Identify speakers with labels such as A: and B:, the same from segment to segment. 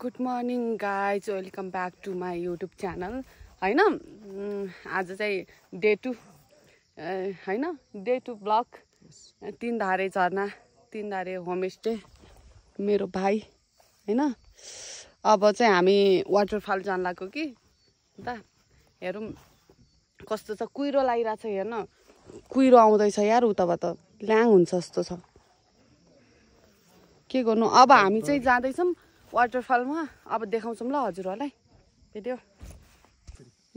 A: Good morning guys, welcome back to my YouTube channel होइन। आज चाहिँ डे 2 होइन, डे 2 ब्लग तिनधारे झरना, तिनधारे होमस्टे मेरो भाइ होइन। अब चाहिँ हामी वाटरफल जान लाग्यो कि त हेरौँ कस्तो छ। कुहिरो लागिरहेको छ हेर्न, कुहिरो आउँदैछ यार, उताबाट ल्याङ हुन्छ जस्तो छ। के गर्नु, अब हामी चाहिँ जाँदैछौँ वाटरफलमा। अब देखाउँछौँ ल हजुरहरूलाई भिडियो।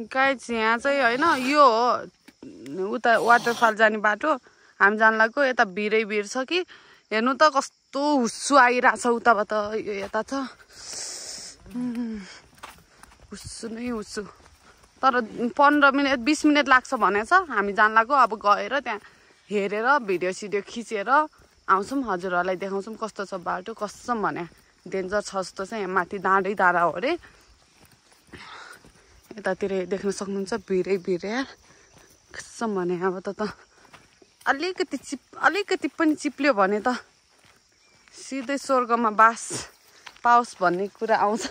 A: गाइज यहाँ चाहिँ होइन, यो हो उता वाटरफल जाने बाटो। हामी जान लाग्यो, यता भिरै भिर छ कि हेर्नु त कस्तो हुस्सु आइरहेछ उताबाट। यो यता छ हुस्सु नै हुस्सु, तर 15 मिनट 20 मिनट लाग्छ भनेछ। हामी जान लाग्यो, अब गएर त्यहाँ हेरेर भिडियो सिडियो खिचेर आउँछौँ, हजुरहरूलाई देखाउँछौँ कस्तो छ बाटो। कसम भने डेन्जर छ जस्तो छ। यहाँ माथि डाँडै डाँडा हो अरे, यतातिर देख्न सक्नुहुन्छ भिरै भिर यार। कसम भने अब त अलिकति पनि चिप्ल्यो भने त सिधै स्वर्गमा बास पाओस् भन्ने कुरा आउँछ।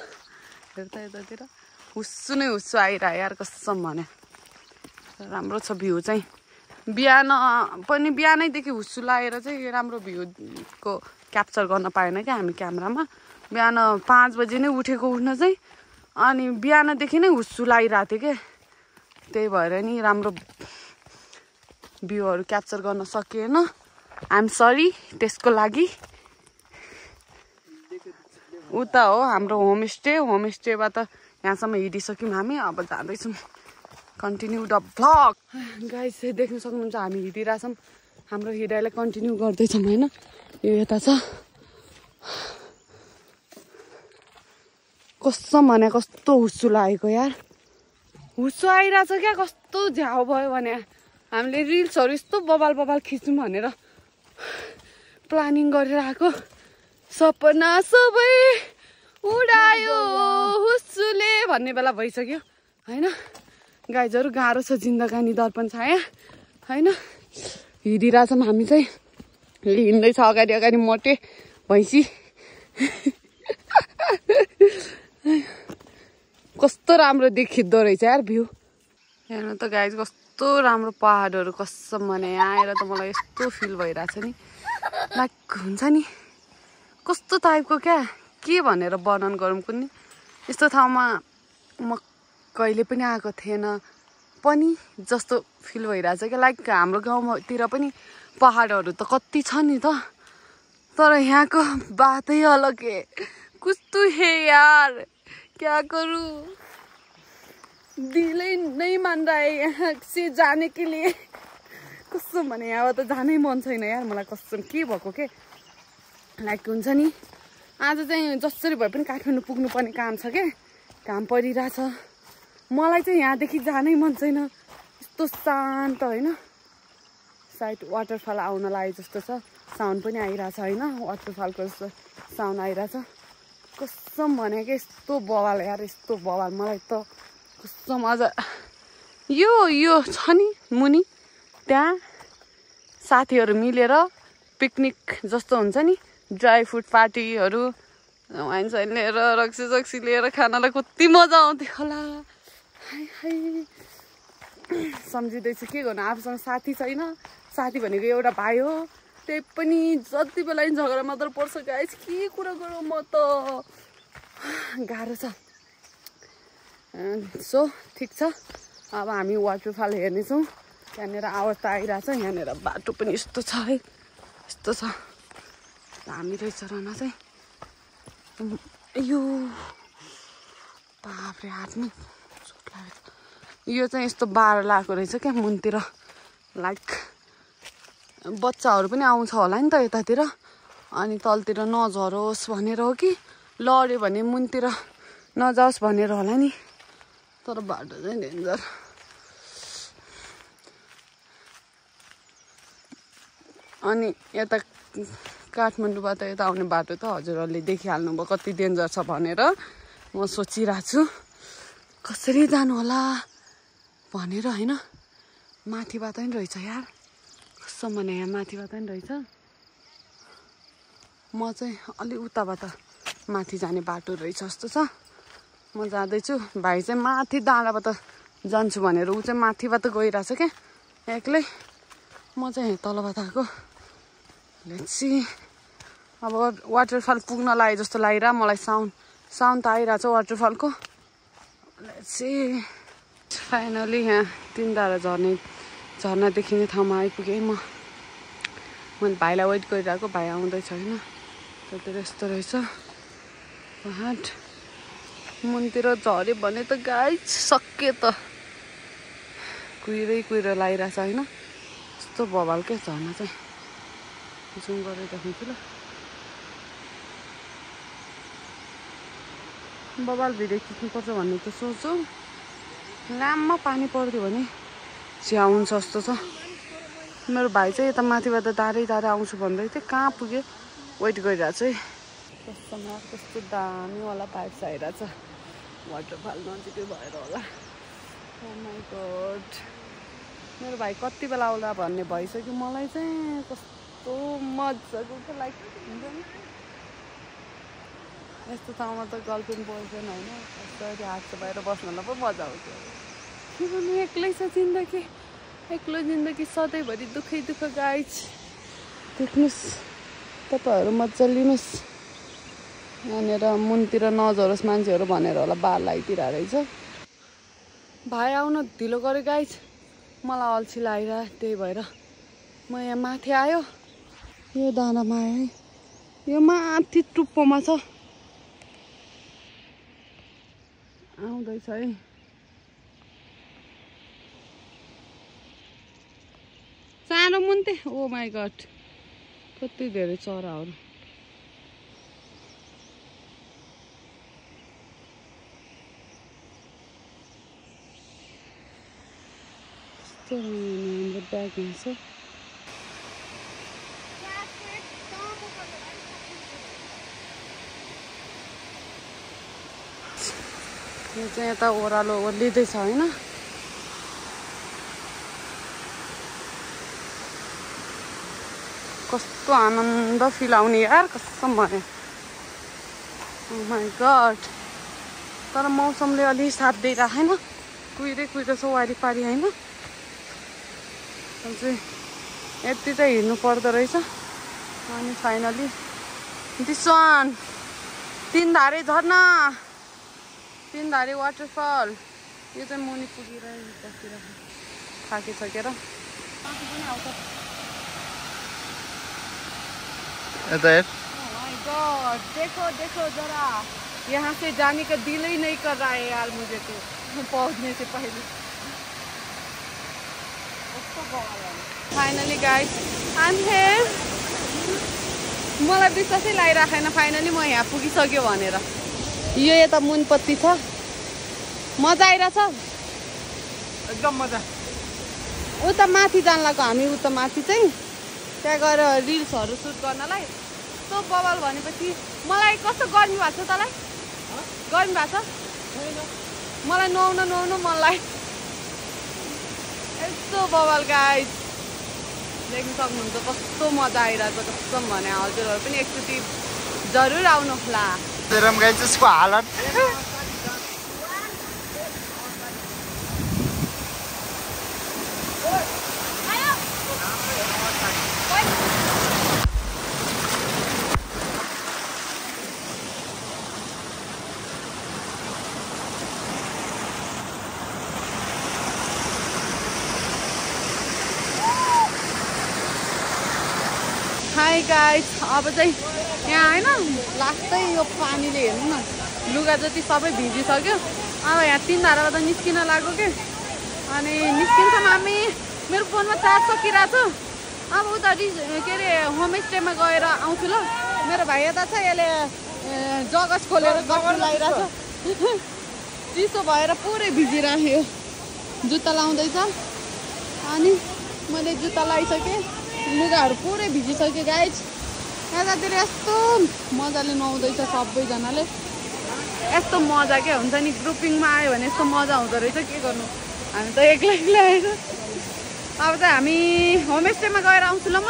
A: हेर त यतातिर हुस्सु नै हुस्सु आइरह यार, कसम भने राम्रो छ भ्यू चाहिँ। बिहान पनि बिहानैदेखि हुस्सु लागेर चाहिँ राम्रो भ्यूको क्याप्चर गर्न पाएन क्या हामी क्यामेरामा। बिहान 5 बजी नै उठेको उठ्न चाहिँ, अनि बिहानदेखि नै हुस्सु लागिरहेको थियो क्या, त्यही भएर नि राम्रो भ्यूहरू क्याप्चर गर्न सकिएन। आइएम सरी त्यसको लागि। उता हो हाम्रो होमस्टे, होमस्टेबाट यहाँसम्म हिँडिसक्यौँ हामी। अब जाँदैछौँ, कन्टिन्यू द भ्लग। गाइस देख्न सक्नुहुन्छ हामी हिँडिरहेछौँ, हाम्रो हिँडाइलाई कन्टिन्यू गर्दैछौँ होइन। यो यता छ, कसम भने कस्तो हुस्सु लागेको यार, हुस्सु आइरहेछ क्या। कस्तो झ्याउ भयो भने हामीले रिल्सहरू यस्तो बबाल बबाल खिच्यौँ भनेर प्लानिङ गरेर आएको, सपना सबै उडायो हुस्सुले भन्ने बेला भइसक्यो होइन। गाइजहरू गाह्रो छ जिन्दगानी दर्पण छाया होइन। हिँडिरहेछौँ हामी चाहिँ, हिँड्दैछ अगाडि अगाडि मोटे भैँसी। कस्तो राम्रो देखिँदो रहेछ यार भ्यू। हेर्नु त गाइज कस्तो राम्रो पहाडहरू। कसम भने यहाँ आएर त मलाई यस्तो फिल भइरहेछ नि, लाइक हुन्छ नि कस्तो टाइपको क्या, के भनेर वर्णन गरौँ कुन्नी। यस्तो ठाउँमा म कहिले पनि आएको थिएन पनि जस्तो फिल भइरहेछ क्या। लाइक हाम्रो गाउँतिर पनि पहाडहरू त कति छ नि त, तर यहाँको बातै अलग है। कस्तो है यार, क्या करूँ, दिलै नहीं मान रहा है यहाँ से जाने के लिए। कसम भने यहाँ त जानै मन छैन यार मलाई, कसम के भएको के। लाइक हुन्छ नि आज चाहिँ जसरी भए पनि काठमाडौँ पुग्नुपर्ने काम छ क्या, काम परिरहेछ। मलाई चाहिँ यहाँदेखि जानै मन छैन, यस्तो शान्त होइन। सायद वाटरफल आउन लाग्यो जस्तो छ, साउन्ड पनि आइरहेछ होइन, वाटरफलको जस्तो साउन्ड आइरहेछ। कसम भनेको यस्तो बवाल यार, यस्तो बवाल। मलाई त कसम अझ यो छ नि मुनि, त्यहाँ साथीहरू मिलेर पिकनिक जस्तो हुन्छ नि, ड्राई फ्रुट पार्टीहरू, वाइन साइन लिएर रक्सी सक्सी लिएर खानालाई कति मजा आउँथ्यो होला। हाई हाई सम्झिँदैछु के गर्नु आफूसँग साथी छैन साथी भनेको एउटा भाइ हो त्यही पनि जति बेला नि झगडा मात्र पर्छ गाइस के कुरा गरौँ म त गाह्रो छ सो ठिक छ अब हामी वाटरफल हेर्नेछौँ यहाँनिर आवाज त आइरहेछ यहाँनिर बाटो पनि यस्तो छ है यस्तो छ हामी रहेछ रना चाहिँ यो बाफ्रे हातमा चोट लागेको यो चाहिँ यस्तो बाह्र लगाएको रहेछ क्या मुनतिर लाइक बच्चाहरू पनि आउँछ होला नि त यतातिर अनि तलतिर नझरोस् भनेर हो कि लड्यो भने मुनतिर नजाओस् भनेर होला नि तर बाटो चाहिँ डेन्जर अनि यता काठमाडौँबाट यता आउने बाटो त हजुरहरूले देखिहाल्नु भयो कति डेन्जर छ भनेर म सोचिरहेको छु कसरी जानु होला भनेर होइन माथिबाट नि रहेछ यार कसम भने यहाँ माथिबाट नि रहेछ म चाहिँ अलि उताबाट माथि जाने बाटो रहेछ जस्तो छ म जाँदैछु भाइ चाहिँ माथि डाँडाबाट जान्छु भनेर ऊ चाहिँ माथिबाट गइरहेछ क्या एक्लै म चाहिँ तलबाट आएको लेट्स सी अब वाटरफल पुग्न लागे जस्तो लागिरह मलाई साउन्ड त आइरहेछ वाटरफलको लेट्स सी फाइनली यहाँ तिनधारा झर्ना देखिने ठाउँमा आइपुगेँ म भाइलाई वेट गरिरहेको भाइ आउँदैछ होइन त्यतिर यस्तो रहेछ पहाड मुनतिर झऱ्यो भने त गाइस सक्यो त कुहिरै लागिरहेछ होइन यस्तो बवाल क्या झर्ना चाहिँ जुम गरेर देखाउँछु ल बवाल भिडियो खिच्नुपर्छ भन्ने त सोच्छु लाममा पानी पर्यो भने चिया हुन्छ जस्तो छ मेरो भाइ चाहिँ यता माथिबाट दारै आउँछु भन्दै थियो कहाँ पुग्यो वेट गरिरहेको छु है कस्तो दामीवाला पाइप्स आइरहेछ वाटरफल नजिकै भएर होला ओ माई गॉड मेरो भाइ कति बेला आउला भन्ने भइसक्यो मलाई चाहिँ कस्तो मजाको क्या लाइक हुन्छ नि यस्तो ठाउँमा त गर्लफ्रेन्ड बोयफ्रेन्ड होइन कसरी हात बाहिर बस्नलाई पो मजा आउँछ के गर्नु एक्लै छ जिन्दगी एक्लो जिन्दगी सधैँभरि दुःखै दुःख गाइज देख्नुहोस् तपाईँहरू मजा लिनुहोस् यहाँनिर मुनतिर नझरोस् मान्छेहरू भनेर होला बार लगाइदिरहेको रहेछ भाइ आउन ढिलो गऱ्यो गाइज मलाई अल्छी लागिरह त्यही भएर म यहाँ माथि आयो यो दानामा आयो है यो माथि टुप्पोमा छ आउँदैछ है सानो मुन्ते ओ माई गॉड कति धेरै चराहरू हाम्रो ब्याग हुन्छ यो चाहिँ यता ओह्रालो ओर्लिँदैछ होइन कस्तो आनन्द फिल आउने यार कसम भने ओ माई गॉड तर मौसमले अलि साथ दिइरहेको छैन कुहिरै छ वारिपारि होइन चाहिँ यति चाहिँ हिँड्नु पर्दो रहेछ अनि फाइनली दिस वान तिनधारे झर्ना तिनधारे वाटरफल यो चाहिँ मुनि पुगेर बसिरहेको थाकिसकेर देखो देखो जरा यहाँ से जाने का दिल ही नहीं कर रहा है यार मुझे तो पहुँचने से पहले finally guys I am here मलाई विश्वासै लागिरहेको छैन फाइनली म यहाँ पुगिसक्यो भनेर यो यता मुनपत्ती छ मजा आइरहेछ एकदम मजा उता माथि जान लाग्यो हामी उता माथि चाहिँ त्यहाँ गएर रिल्सहरू सुट गर्नलाई यस्तो बवाल भनेपछि मलाई कस्तो गर्मी भएको छ तँलाई गर्मी भएको छ मलाई नुहाउनु मनलाई यस्तो बवाल गाइस देख्न सक्नुहुन्छ कस्तो मजा आइरहेछ कस्तो भने हजुरहरू पनि एकचोटि जरुर आउनुहोला
B: त्यसको हालत
A: हाई गाइस, अब चाहिँ यहाँ होइन लास्टै यो पानीले हेर्नु न लुगा जति सबै भिजिसक्यो। अब यहाँ तिनधाराबाट निस्किन लाग्यो के, अनि निस्किन्छौँ हामी। मेरो फोनमा चार्ज सकिरहेको छ। अब उता के अरे होमस्टेमा गएर आउँछु ल। मेरो भाइ यता छ, यसले जगस खोलेर गफ लगाइरहेको छ। चिसो भएर पुरै भिजिराख्यो। जुत्ता लाउँदैछ अनि मैले जुत्ता लगाइसकेँ, लुगाहरू पुरै भिजिसक्यो गाइज। यतातिर यस्तो मजाले नुहाउँदैछ सबैजनाले। यस्तो मजा के हुन्छ नि, ग्रुपिङमा आयो भने यस्तो मजा हुँदो रहेछ। के गर्नु, हामी त एक्लै एक्लै आएर। अब चाहिँ हामी होमस्टेमा गएर आउँछु ल म।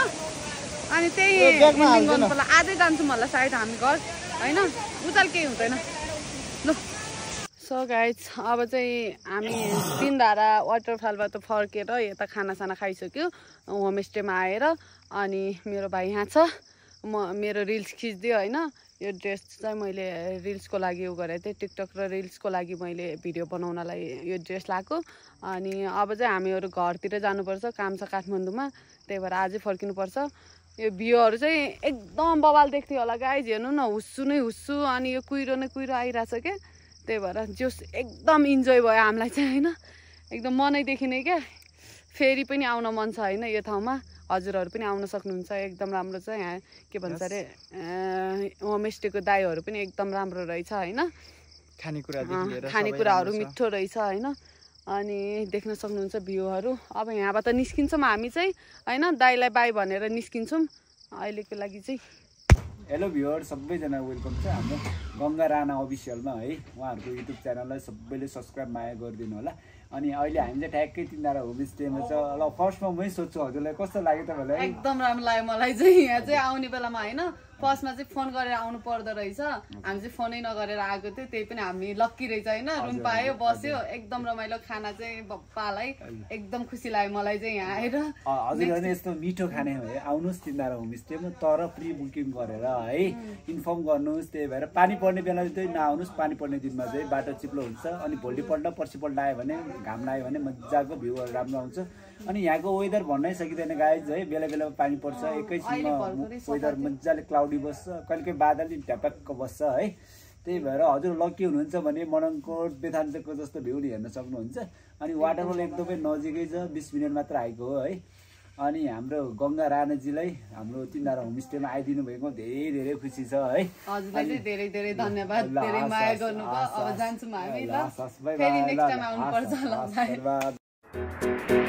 A: अनि त्यही एन्डिङ गर्नु पर्ला। आजै जान्छौँ होला सायद हामी घर, होइन उताल केही हुँदैन ल। सो गाइज, अब चाहिँ हामी तिनधारा वाटरफलबाट फर्केर यता खानासाना खाइसक्यो होमस्टेमा आएर। अनि मेरो भाइ यहाँ छ, मेरो रिल्स खिचिदियो होइन। यो ड्रेस चाहिँ मैले रिल्सको लागि उ गरेको थिएँ, टिकटक र रिल्सको लागि मैले भिडियो बनाउनलाई यो ड्रेस लगाएको। अनि अब चाहिँ हामीहरू घरतिर जानुपर्छ, काम छ काठमाडौँमा, त्यही भएर आजै फर्किनुपर्छ। यो भ्यूहरू चाहिँ एकदम बवाल देख्थ्यो होला गाइज, हेर्नु न हुस्सु नै हुस्सु, अनि यो कुहिरो नै कुहिरो आइरहेछ क्या। त्यही भएर जोस एकदम इन्जोय भयो हामीलाई चाहिँ होइन, एकदम मनैदेखि नै क्या। फेरि पनि आउन मन छ होइन यो ठाउँमा। हजुरहरू पनि आउन सक्नुहुन्छ, एकदम राम्रो छ यहाँ। के भन्छ अरे होमस्टेको दाइहरू पनि एकदम राम्रो रहेछ होइन। खानेकुराहरू मिठो रहेछ होइन। अनि देख्न सक्नुहुन्छ भ्यूहरू। अब यहाँबाट निस्किन्छौँ हामी चाहिँ होइन, दाइलाई बाई भनेर निस्किन्छौँ अहिलेको लागि चाहिँ।
B: हेलो भ्युअर, सबैजना वेलकम छ हाम्रो गङ्गा राणा अफिसियलमा है। उहाँहरूको युट्युब च्यानललाई सबैले सब्सक्राइब माया गरिदिनु होला। अनि अहिले हामी चाहिँ ठ्याक्कै तिनधारा होमस्टेमा छ ल। फर्स्टमा मै सोध्छु हजुरलाई कस्तो लाग्यो तपाईँलाई?
A: एकदम राम्रो लाग्यो मलाई चाहिँ। यहाँ चाहिँ आउने बेलामा होइन, फर्स्टमा चाहिँ फोन गरेर आउनु पर्दो रहेछ। हामी चाहिँ फोनै नगरेर आएको थियो, त्यही पनि हामी लक्की रहेछ होइन। रुम पायो, बस्यो, एकदम रमाइलो। खाना चाहिँ बप्पालाई एकदम खुसी लाग्यो मलाई चाहिँ यहाँ आएर।
B: हजुरहरूले यस्तो मिठो खाने भए आउनुहोस् तिनधारा होमस्टेमा, तर प्रि बुकिङ गरेर है इन्फर्म गर्नुहोस्। त्यही भएर पानी पर्ने बेला चाहिँ नआउनुहोस्, पानी पर्ने दिनमा चाहिँ बाटो चिप्लो हुन्छ। अनि भोलिपल्ट पर्सिपल्ट आयो भने, घाम लाग्यो भने मजाको भ्यूहरू राम्रो आउँछ। अनि यहाँको वेदर भन्नै सकिँदैन गाइज है, बेला बेलामा पानी पर्छ, एकैछिनमा वेदर मजाले क्लाउडी बस्छ, कहिले कहिले बादल ढ्यापक्क बस्छ है। त्यही भएर हजुर लक्की हुनुहुन्छ भने मडङकोट बेथान्चोकको जस्तो भ्यू हेर्न सक्नुहुन्छ। अनि वाटरफल एकदमै नजिकै छ, 20 मिनट मात्र आएको हो है। अनि हाम्रो गङ्गा राणाजीलाई हाम्रो तिनधारा होमस्टेमा आइदिनु भएको धेरै धेरै खुसी छ है।
A: हजुरलाई चाहिँ धेरै धेरै धन्यवाद, धेरै माया गर्नुभयो। अब जान्छौँ हामी ल, फेरि नेक्स्ट टाइम आउनुपर्छ ल।